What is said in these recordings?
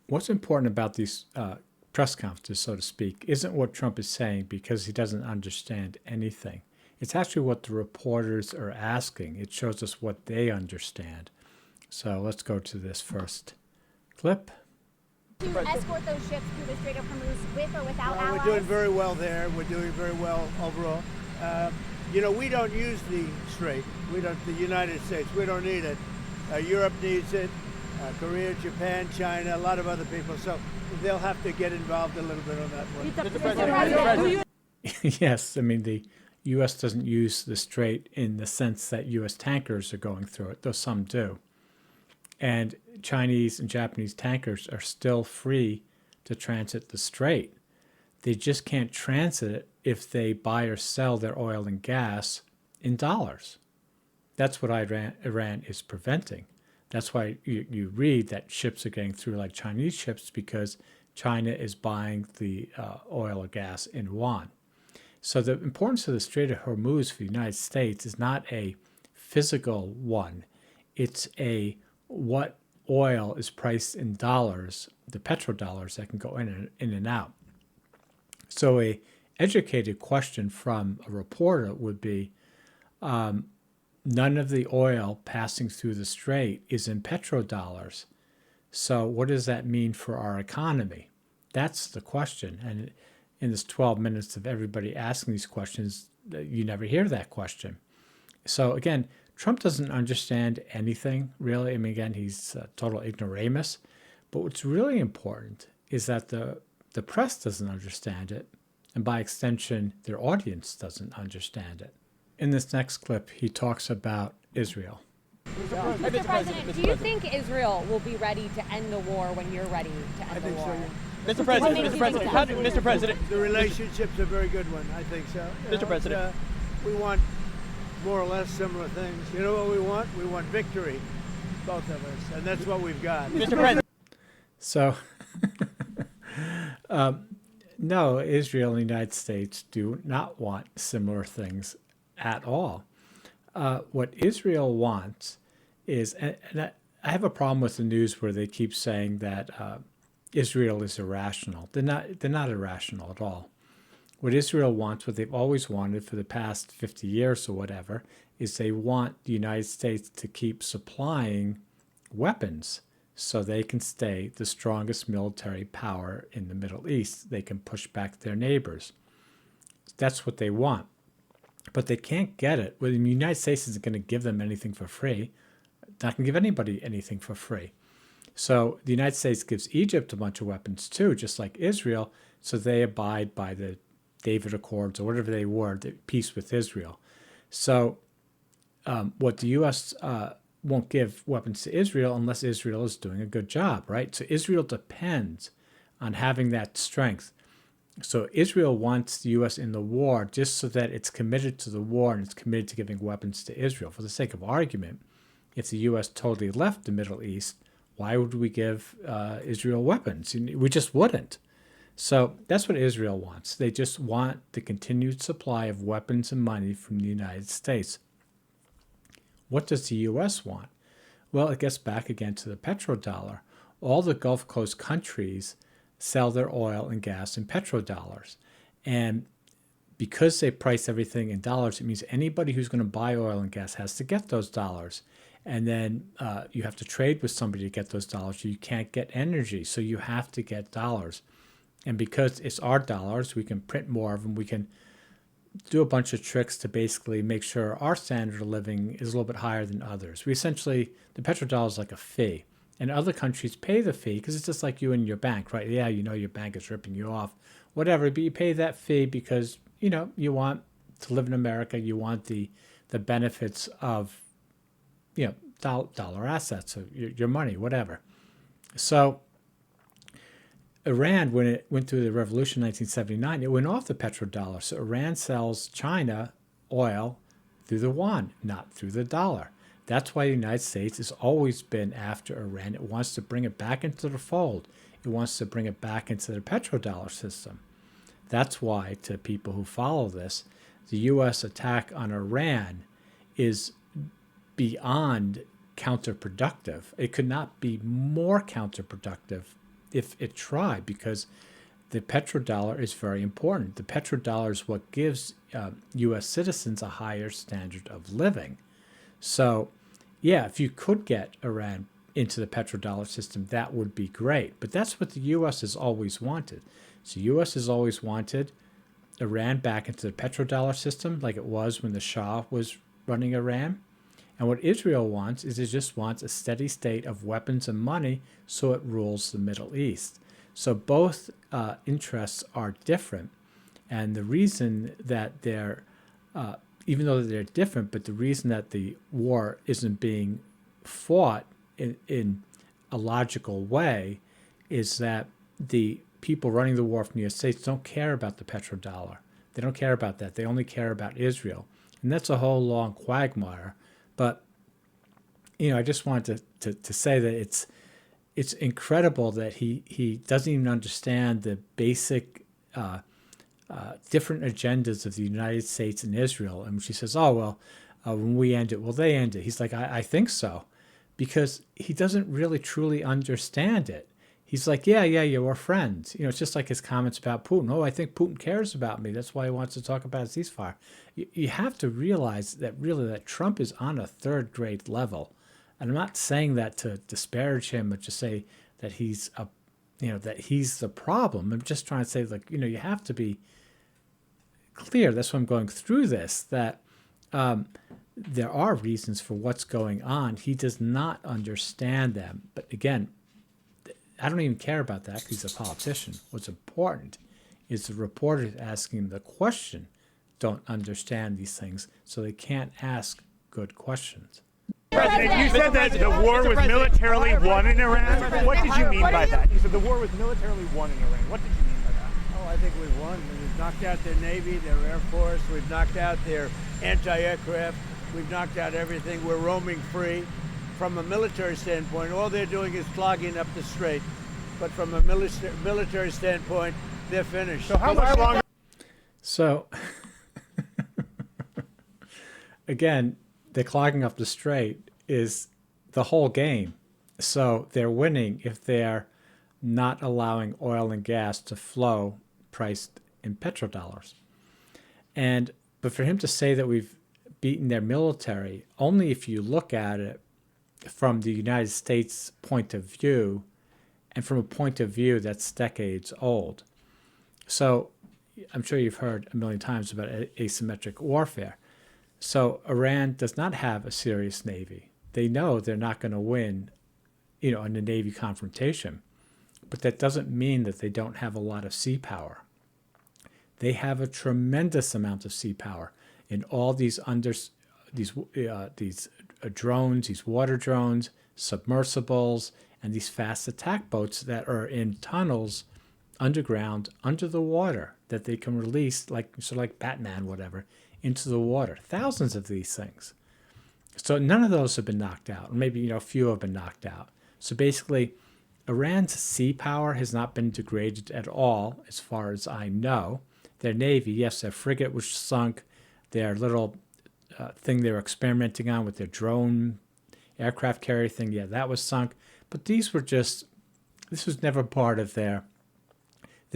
What's important about these press conferences, so to speak, isn't what Trump is saying because he doesn't understand anything. It's actually what the reporters are asking. It shows us what they understand. So let's go to this first clip. To escort those ships through the Strait of Hormuz with or without allies? We're doing very well there. We're doing very well overall. We don't use the strait. We don't. The United States. We don't need it. Europe needs it. Korea, Japan, China, a lot of other people. So they'll have to get involved a little bit on that one. Mr. President. Yes, I mean, the U.S. doesn't use the strait in the sense that U.S. tankers are going through it, though some do. And Chinese and Japanese tankers are still free to transit the strait. They just can't transit it if they buy or sell their oil and gas in dollars. That's what Iran is preventing. That's why you read that ships are getting through like Chinese ships, because China is buying the oil or gas in yuan. So the importance of the Strait of Hormuz for the United States is not a physical one. It's a what oil is priced in dollars, the petrodollars that can go in and out. So a educated question from a reporter would be, none of the oil passing through the strait is in petrodollars. So what does that mean for our economy? That's the question. And in this 12 minutes of everybody asking these questions, you never hear that question. So again, Trump doesn't understand anything, really. I mean, again, he's a total ignoramus. But what's really important is that the press doesn't understand it, and by extension, their audience doesn't understand it. In this next clip, he talks about Israel. Mr. President, do you think Israel will be ready to end the war when you're ready to end the war? Mr. President, Mr. President, The relationship's a very good one. I think so. Mr. President. We want more or less similar things. You know what we want? We want victory, both of us, and that's what we've got. Mr. President. So, no, Israel and the United States do not want similar things at all. What Israel wants is, and I have a problem with the news where they keep saying that Israel is irrational. They're not irrational at all. What Israel wants, what they've always wanted for the past 50 years or whatever, is they want the United States to keep supplying weapons so they can stay the strongest military power in the Middle East. They can push back their neighbors. That's what they want. But they can't get it. Well, the United States isn't going to give them anything for free. Not going to give anybody anything for free. So the United States gives Egypt a bunch of weapons too, just like Israel, so they abide by the David Accords or whatever they were, the peace with Israel. So what the U.S. Won't give weapons to Israel unless Israel is doing a good job, right? So Israel depends on having that strength. So Israel wants the U.S. in the war just so that it's committed to the war and it's committed to giving weapons to Israel. For the sake of argument, if the U.S. totally left the Middle East, why would we give Israel weapons? We just wouldn't. So that's what Israel wants. They just want the continued supply of weapons and money from the United States. What does the U.S. want? Well, it gets back again to the petrodollar. All the Gulf Coast countries sell their oil and gas in petrodollars. And because they price everything in dollars, it means anybody who's going to buy oil and gas has to get those dollars. And then you have to trade with somebody to get those dollars. You can't get energy, so you have to get dollars. And because it's our dollars, we can print more of them. We can do a bunch of tricks to basically make sure our standard of living is a little bit higher than others. We essentially, the petrodollar is like a fee. And other countries pay the fee because it's just like you and your bank, right? Yeah, you know your bank is ripping you off, whatever. But you pay that fee because, you want to live in America. You want the benefits of, dollar assets, or your money, whatever. So Iran, when it went through the revolution in 1979, it went off the petrodollar. So Iran sells China oil through the yuan, not through the dollar. That's why the United States has always been after Iran. It wants to bring it back into the fold. It wants to bring it back into the petrodollar system. That's why, to people who follow this, the U.S. attack on Iran is beyond counterproductive. It could not be more counterproductive if it tried, because the petrodollar is very important. The petrodollar is what gives U.S. citizens a higher standard of living. So, yeah, if you could get Iran into the petrodollar system, that would be great. But that's what the U.S. has always wanted. So, U.S. has always wanted Iran back into the petrodollar system, like it was when the Shah was running Iran. And what Israel wants is it just wants a steady state of weapons and money so it rules the Middle East. So both interests are different. And the reason that they're, even though they're different, but the reason that the war isn't being fought in a logical way is that the people running the war from the United States don't care about the petrodollar. They don't care about that. They only care about Israel. And that's a whole long quagmire. But, I just wanted to say that it's incredible that he doesn't even understand the basic different agendas of the United States and Israel. And she says, oh, well, when we end it, will they end it? He's like, I think so. Because he doesn't really truly understand it. He's like, yeah, we're friends. It's just like his comments about Putin. Oh, I think Putin cares about me. That's why he wants to talk about a ceasefire. You have to realize that really that Trump is on a third grade level. And I'm not saying that to disparage him, but just say that he's that he's the problem. I'm just trying to say, like, you have to be clear. That's why I'm going through this, that there are reasons for what's going on. He does not understand them. But again, I don't even care about that because he's a politician. What's important is the reporters asking the question don't understand these things, so they can't ask good questions. President, you said that the war was militarily won in Iran. What did you mean by that? You said the war was militarily won in Iran. What did you mean by that? Oh, I think we've won. We've knocked out their Navy, their Air Force. We've knocked out their anti-aircraft. We've knocked out everything. We're roaming free. From a military standpoint, all they're doing is clogging up the strait. But from a military standpoint, they're finished. So how much longer? So, again, the clogging up the strait is the whole game. So they're winning if they're not allowing oil and gas to flow priced in petrodollars. But for him to say that we've beaten their military, only if you look at it from the United States point of view and from a point of view that's decades old. So I'm sure you've heard a million times about asymmetric warfare. So Iran does not have a serious navy. They know they're not going to win, in a navy confrontation. But that doesn't mean that they don't have a lot of sea power. They have a tremendous amount of sea power in all these drones, these water drones, submersibles, and these fast attack boats that are in tunnels underground, under the water, that they can release, like Batman, whatever, into the water. Thousands of these things. So none of those have been knocked out. Or maybe, a few have been knocked out. So basically, Iran's sea power has not been degraded at all, as far as I know. Their navy, yes, their frigate was sunk. Their little thing they were experimenting on with their drone aircraft carrier thing, yeah, that was sunk. But this was never part of their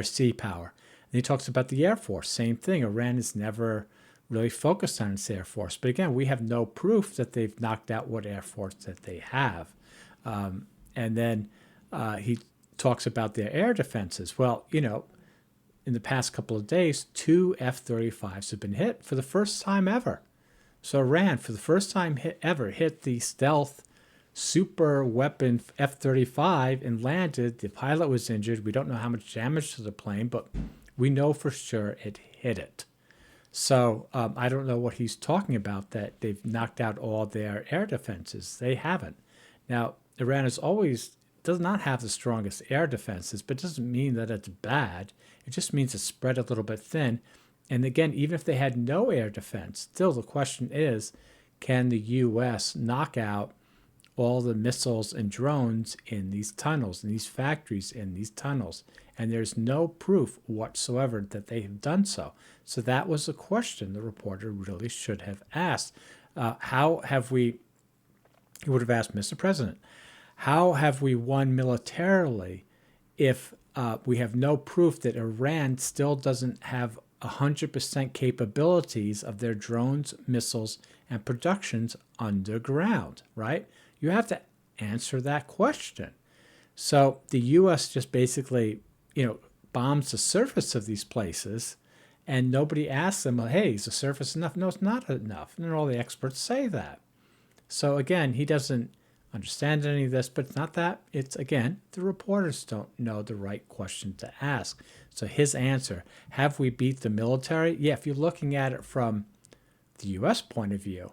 sea power. And he talks about the Air Force, same thing. Iran has never really focused on its Air Force. But again, we have no proof that they've knocked out what Air Force that they have. And then he talks about their air defenses. Well, in the past couple of days, 2 F-35s have been hit for the first time ever. So Iran, for the first time ever, hit the stealth super weapon F-35 and landed. The pilot was injured. We don't know how much damage to the plane, but we know for sure it hit it. So I don't know what he's talking about, that they've knocked out all their air defenses. They haven't. Now, Iran does not have the strongest air defenses, but it doesn't mean that it's bad. It just means it's spread a little bit thin. And again, even if they had no air defense, still the question is, can the U.S. knock out all the missiles and drones in these tunnels, in these factories, in these tunnels? And there's no proof whatsoever that they have done so. So that was a question the reporter really should have asked. He would have asked, Mr. President, how have we won militarily if we have no proof that Iran still doesn't have 100% capabilities of their drones, missiles, and productions underground, right? You have to answer that question. So the U.S. just basically, bombs the surface of these places, and nobody asks them, well, hey, is the surface enough? No, it's not enough. And all the experts say that. So again, he doesn't understand any of this, but it's not that. It's, again, the reporters don't know the right question to ask. So his answer, have we beat the military? Yeah, if you're looking at it from the U.S. point of view,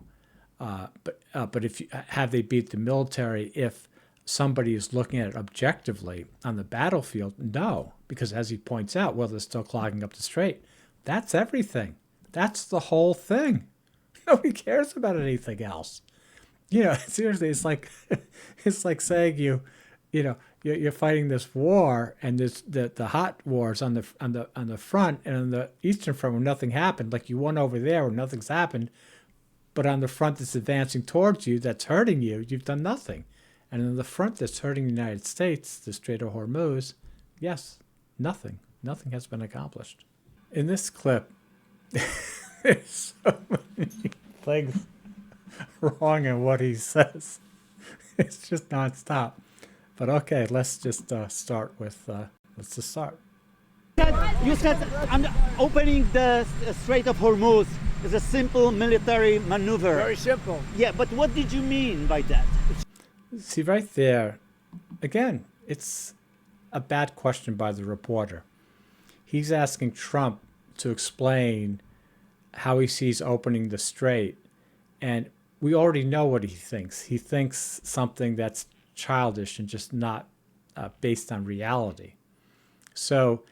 but if have they beat the military if somebody is looking at it objectively on the battlefield? No, because as he points out, well, they're still clogging up the strait. That's everything. That's the whole thing. Nobody cares about anything else. Seriously, it's like saying you're fighting this war, and the hot wars on the front and on the eastern front where nothing happened. Like you won over there where nothing's happened, but on the front that's advancing towards you, that's hurting you, you've done nothing. And on the front that's hurting the United States, the Strait of Hormuz, yes, nothing. Nothing has been accomplished. In this clip, there's so many things wrong in what he says. It's just nonstop. But okay, let's just start with, You said opening the Strait of Hormuz is a simple military maneuver. Very simple. Yeah, but what did you mean by that? See, right there, again, it's a bad question by the reporter. He's asking Trump to explain how he sees opening the strait, and we already know what he thinks. He thinks something that's childish and just not based on reality. So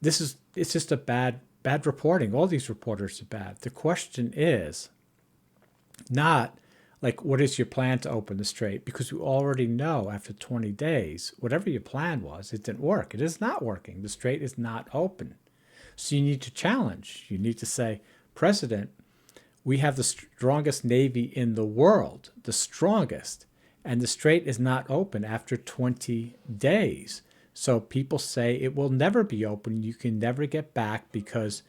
it's just a bad reporting. All these reporters are bad. The question is not like, what is your plan to open the strait? Because we already know after 20 days, whatever your plan was, it didn't work. It is not working. The strait is not open. So you need to challenge. You need to say, President, we have the strongest Navy in the world, the strongest, and the strait is not open after 20 days. So people say it will never be open. You can never get back because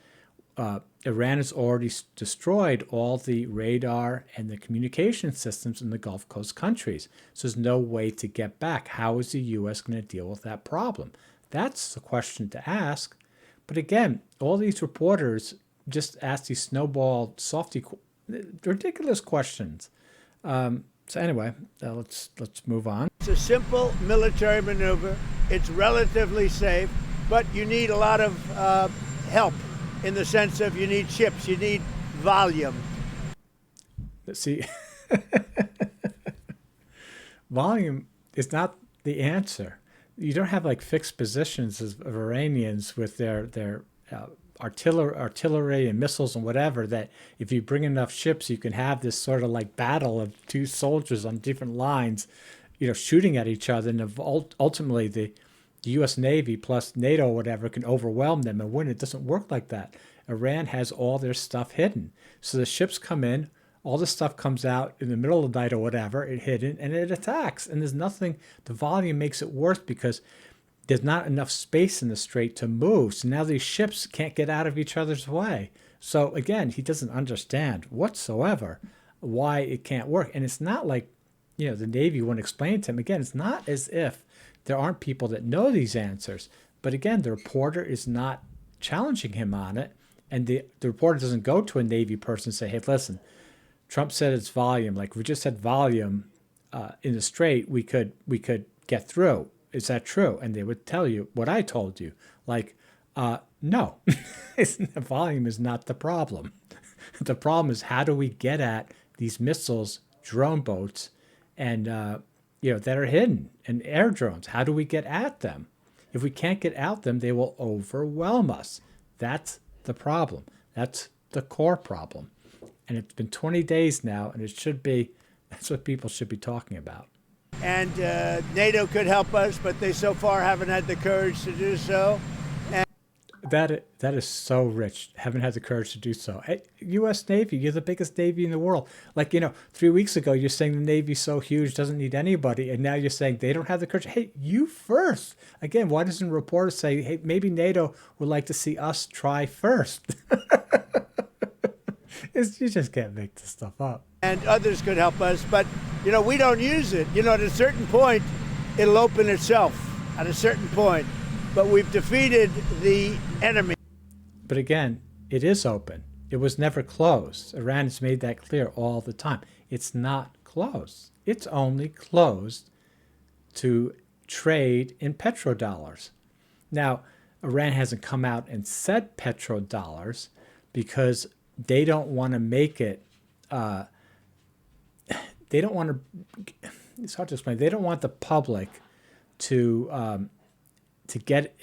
Iran has already destroyed all the radar and the communication systems in the Gulf Coast countries. So there's no way to get back. How is the U.S. going to deal with that problem? That's the question to ask. But again, all these reporters just ask these snowball, softy, ridiculous questions. So anyway, let's move on. It's a simple military maneuver. It's relatively safe, but you need a lot of help in the sense of you need ships, you need volume. See, volume is not the answer. You don't have like fixed positions of Iranians with their artillery and missiles and whatever, that if you bring enough ships, you can have this sort of like battle of two soldiers on different lines, shooting at each other. And ultimately the U.S. Navy plus NATO or whatever can overwhelm them and win. It doesn't work like that. Iran has all their stuff hidden. So the ships come in, all the stuff comes out in the middle of the night or whatever, it hidden, and it attacks. And there's nothing, the volume makes it worse because there's not enough space in the strait to move. So now these ships can't get out of each other's way. So again, he doesn't understand whatsoever why it can't work. And it's not like, the Navy wouldn't explain to him. Again, it's not as if there aren't people that know these answers. But again, the reporter is not challenging him on it. And the reporter doesn't go to a Navy person and say, hey, listen, Trump said it's volume. Like, we just had volume in the strait, we could get through. Is that true? And they would tell you what I told you. Like, no, volume is not the problem. The problem is, how do we get at these missiles, drone boats, and that are hidden, and air drones? How do we get at them? If we can't get at them, they will overwhelm us. That's the problem. That's the core problem. And it's been 20 days now, and that's what people should be talking about. And NATO could help us, but they so far haven't had the courage to do so. that is so rich. Haven't had the courage to do so. Hey, U.S. Navy, you're the biggest Navy in the world. Like, 3 weeks ago you're saying the Navy's so huge, doesn't need anybody, and now you're saying they don't have the courage. Hey, you first. Again, why doesn't reporters say, hey, maybe NATO would like to see us try first? You just can't make this stuff up. And others could help us, but we don't use it. At a certain point, it'll open itself. At a certain point. But we've defeated the enemy. But again, it is open. It was never closed. Iran has made that clear all the time. It's not closed. It's only closed to trade in petrodollars. Now, Iran hasn't come out and said petrodollars because they don't want to make it, they don't want to, it's hard to explain, they don't want the public to get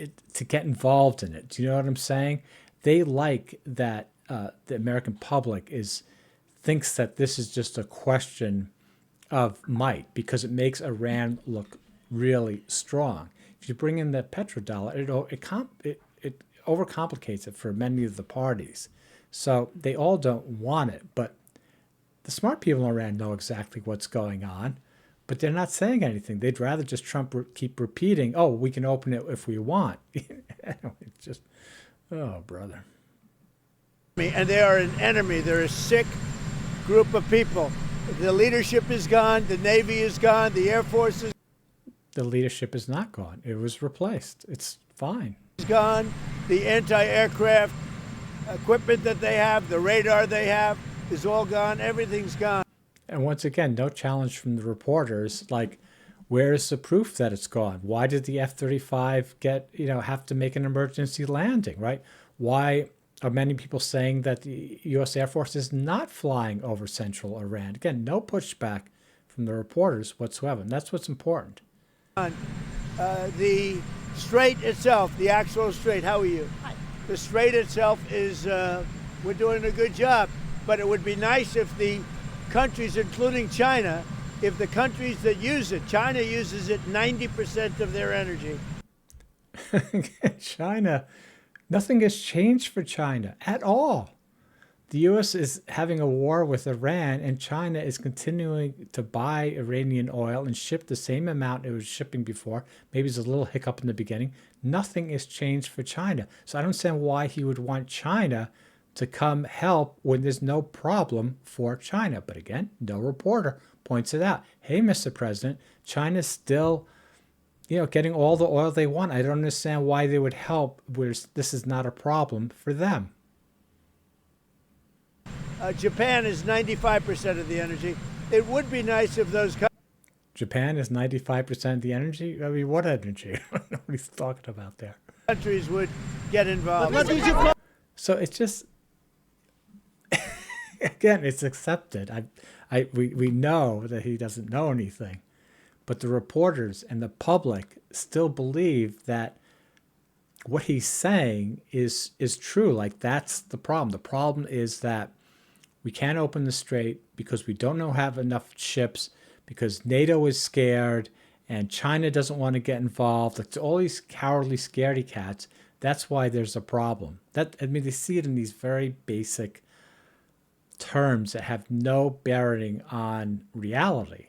involved in it. Do you know what I'm saying? They like that the American public thinks that this is just a question of might because it makes Iran look really strong. If you bring in the petrodollar, it overcomplicates it for many of the parties. So they all don't want it, but the smart people in Iran know exactly what's going on. But they're not saying anything. They'd rather just Trump keep repeating, oh, we can open it if we want. It's just, oh, brother. And they are an enemy. They're a sick group of people. The leadership is gone. The Navy is gone. The Air Force is The leadership is not gone. It was replaced. It's fine. gone. The anti-aircraft equipment that they have, the radar they have, is all gone. Everything's gone. And once again, no challenge from the reporters. Like, where is the proof that it's gone? Why did the F-35 have to make an emergency landing, right? Why are many people saying that the U.S. Air Force is not flying over central Iran? Again, no pushback from the reporters whatsoever. And that's what's important. The strait itself, the actual strait, how are you? Hi. The strait itself is, we're doing a good job. But it would be nice if the countries, including China, if the countries that use it, China uses it 90% of their energy. China, nothing has changed for China at all. The U.S. is having a war with Iran, and China is continuing to buy Iranian oil and ship the same amount it was shipping before. Maybe there's a little hiccup in the beginning. Nothing has changed for China. So I don't understand why he would want China to come help when there's no problem for China. But again, no reporter points it out. Hey, Mr. President, China's still, getting all the oil they want. I don't understand why they would help where this is not a problem for them. Japan is 95% of the energy. It would be nice if those Japan is 95% of the energy? I mean, what energy? I don't know what he's talking about there. countries would get involved. So it's just, again, it's accepted. We know that he doesn't know anything, but the reporters and the public still believe that what he's saying is true. Like, that's the problem. The problem is that we can't open the strait because we don't have enough ships, because NATO is scared and China doesn't want to get involved. It's all these cowardly scaredy cats. That's why there's a problem. They see it in these very basic terms that have no bearing on reality.